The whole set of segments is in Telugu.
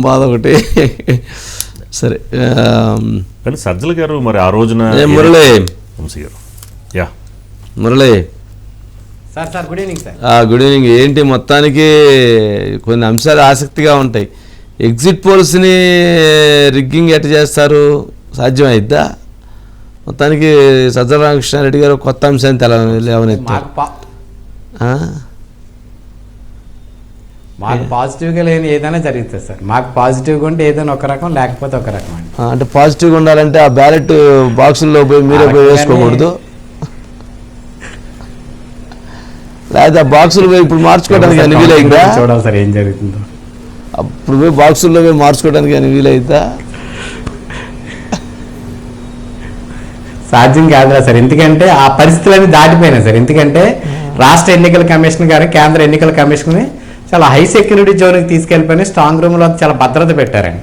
బాధ ఒకటి. సరే కానీ సజ్జల గారు మరి ఆ రోజున మురళి గారు yeah Murali sir good evening sir. Good evening. ఏంటి మొత్తానికి కొన్ని అంశాలు ఆసక్తిగా ఉంటాయి. ఎగ్జిట్ పోల్స్ని రిగ్గింగ్ ఎట్ట చేస్తారు, సాధ్యమైద్దా? మొత్తానికి సజ్జల రామకృష్ణారెడ్డి గారు కొత్త అంశాన్ని లేవనెత్తారు. మాకు పాజిటివ్గా లేని ఏదైనా జరుగుతుంది సార్. మాకు పాజిటివ్గా ఉంటే ఏదైనా ఒక రకం, లేకపోతే ఒక రకం అండి. అంటే పాజిటివ్గా ఉండాలంటే ఆ బ్యాలెట్ బాక్సుల్లో పోయి మీరే పోయి వేసుకోకూడదు, లేదా ఆ బాక్సులు పోయి ఇప్పుడు మార్చుకోవడానికి అని వీలైందా? చూడాలి సార్ ఏం జరుగుతుందో. అప్పుడు పోయి బాక్సుల్లో పోయి మార్చుకోవడానికి అని వీలైద్దా? సాధ్యం కాదురా సార్. ఎందుకంటే ఆ పరిస్థితులన్నీ దాటిపోయినాయి సార్. ఎందుకంటే రాష్ట్ర ఎన్నికల కమిషన్ గారు కేంద్ర ఎన్నికల కమిషన్ చాలా హై సెక్యూరిటీ జోన్కి తీసుకెళ్ళిపోయి స్ట్రాంగ్ రూమ్ లో చాలా భద్రత పెట్టారండి.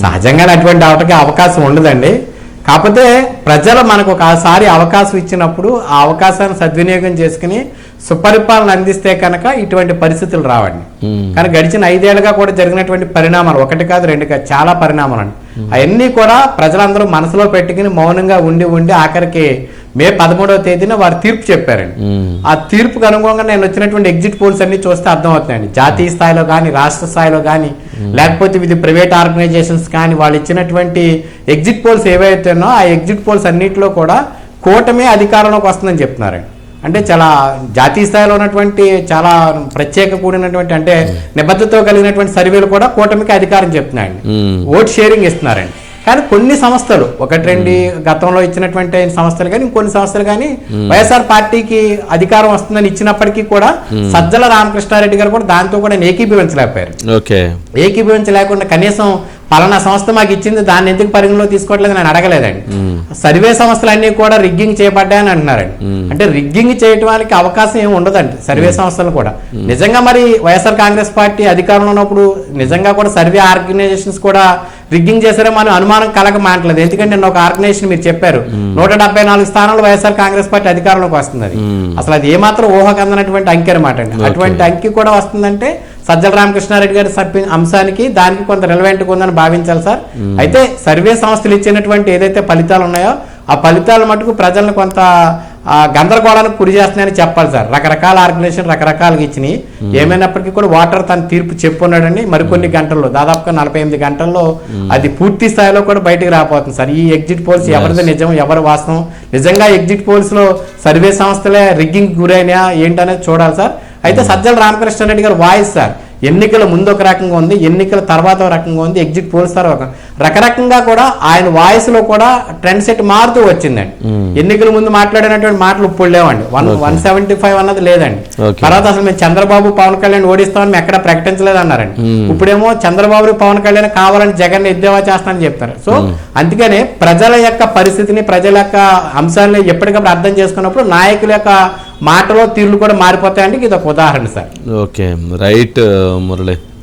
సహజంగానే అటువంటి అవకాశం ఉండదండి. కాకపోతే ప్రజలు మనకు ఒకసారి అవకాశం ఇచ్చినప్పుడు ఆ అవకాశాన్ని సద్వినియోగం చేసుకుని సుపరిపాలన అందిస్తే కనుక ఇటువంటి పరిస్థితులు రావండి. కానీ గడిచిన 5 ఏళ్లుగా కూడా జరిగినటువంటి పరిణామాలు, 1 కాదు 2 కాదు, చాలా పరిణామాలు అండి. అవన్నీ కూడా ప్రజలందరూ మనసులో పెట్టుకుని మౌనంగా ఉండి ఆఖరికి మే 13వ తేదీన వారు తీర్పు చెప్పారండి. ఆ తీర్పుకు అనుగుణంగా నేను వచ్చినటువంటి ఎగ్జిట్ పోల్స్ అన్ని చూస్తే అర్థం అవుతున్నాయండి. జాతీయ స్థాయిలో కానీ, రాష్ట్ర స్థాయిలో కానీ, లేకపోతే ఇది ప్రైవేట్ ఆర్గనైజేషన్స్ కానీ వాళ్ళు ఇచ్చినటువంటి ఎగ్జిట్ పోల్స్ ఏవైతేనో ఆ ఎగ్జిట్ పోల్స్ అన్నింటిలో కూడా కూటమి అధికారంలోకి వస్తుందని చెప్తున్నారండి. అంటే చాలా జాతీయ స్థాయిలో ఉన్నటువంటి చాలా ప్రత్యేక కూడినటువంటి అంటే నిబద్ధతతో కలిగినటువంటి సర్వేలు కూడా కూటమికి అధికారం చెప్తున్నాయండి. ఓట్ షేరింగ్ ఇస్తున్నారండి. కానీ కొన్ని సంస్థలు 1-2 గతంలో ఇచ్చినటువంటి సంస్థలు కానీ ఇంకొన్ని సంస్థలు కానీ వైఎస్ఆర్ పార్టీకి అధికారం వస్తుందని ఇచ్చినప్పటికీ కూడా సజ్జల రామకృష్ణారెడ్డి గారు కూడా దాంతో కూడా ఏకీభవించలేకపోయారు. ఏకీభవించలేకుండా కనీసం పలానా సంస్థ మాకు ఇచ్చింది దాన్ని ఎందుకు పరిగణలో తీసుకోవట్లేదు నేను అడగలేదండి. సర్వే సంస్థలన్నీ కూడా రిగ్గింగ్ చేయబడ్డాయని అంటున్నారండి. అంటే రిగ్గింగ్ చేయడానికి అవకాశం ఏమి ఉండదండి సర్వే సంస్థలు కూడా. నిజంగా మరి వైఎస్ఆర్ కాంగ్రెస్ పార్టీ అధికారంలో ఉన్నప్పుడు నిజంగా కూడా సర్వే ఆర్గనైజేషన్స్ కూడా రిగ్గింగ్ చేశారో మనం అనుమానం కలగమాటలేదు. ఎందుకంటే నిన్న ఒక ఆర్గనైజేషన్ మీరు చెప్పారు 174 స్థానాలు వైఎస్ఆర్ కాంగ్రెస్ పార్టీ అధికారంలోకి వస్తుంది. అసలు అది ఏమాత్రం ఊహకందనటువంటి అంకి అనమాట అండి. అటువంటి అంకి కూడా వస్తుందంటే సజ్జల రామకృష్ణారెడ్డి గారి అంశానికి దానికి కొంత రిలవెంట్గా ఉందని భావించాలి సార్. అయితే సర్వే సంస్థలు ఇచ్చినటువంటి ఏదైతే ఫలితాలు ఉన్నాయో ఆ ఫలితాల మటుకు ప్రజలను కొంత గందరగోళానికి గురి చేస్తున్నాయని చెప్పాలి సార్. రకరకాల ఆర్గనైజేషన్ రకరకాలుగా ఇచ్చినాయి. ఏమైనప్పటికీ కూడా ఓటర్ తన తీర్పు చెప్పున్నాడండి. మరికొన్ని గంటల్లో దాదాపుగా 48 గంటల్లో అది పూర్తి స్థాయిలో కూడా బయటకు రాబోతుంది సార్. ఈ ఎగ్జిట్ పోల్స్ ఎవరిది నిజం ఎవరి వాస్తవం, నిజంగా ఎగ్జిట్ పోల్స్ లో సర్వే సంస్థలే రిగ్గింగ్ గురైనా ఏంటనేది చూడాలి సార్. అయితే సజ్జల రామకృష్ణారెడ్డి గారు వాయిస్ సార్ ఎన్నికల ముందు ఒక రకంగా ఉంది, ఎన్నికల తర్వాత ఒక రకంగా ఉంది, ఎగ్జిట్ పోల్స్ తర్వాత రకరకంగా కూడా ఆయన వాయిస్ లో కూడా ట్రెండ్ సెట్ మారుతూ వచ్చిందండి. ఎన్నికల ముందు మాట్లాడినటువంటి మాటలు ఇప్పుడు లేవండి. 175 అన్నది లేదండి. తర్వాత అసలు మేము చంద్రబాబు పవన్ కళ్యాణ్ ఓడిస్తామని మేము ఎక్కడ ప్రకటించలేదు అన్నారండి. ఇప్పుడేమో చంద్రబాబు పవన్ కళ్యాణ్ కావాలని జగన్ ఎద్దేవా చేస్తానని చెప్తారు. సో అందుకనే ప్రజల యొక్క పరిస్థితిని ప్రజల యొక్క అంశాలని ఎప్పటికప్పుడు అర్థం చేసుకున్నప్పుడు నాయకుల యొక్క మాటలో తీర్లు కూడా మారిపోతాయండి. ఇది ఒక ఉదాహరణ సార్. Okay right Murali.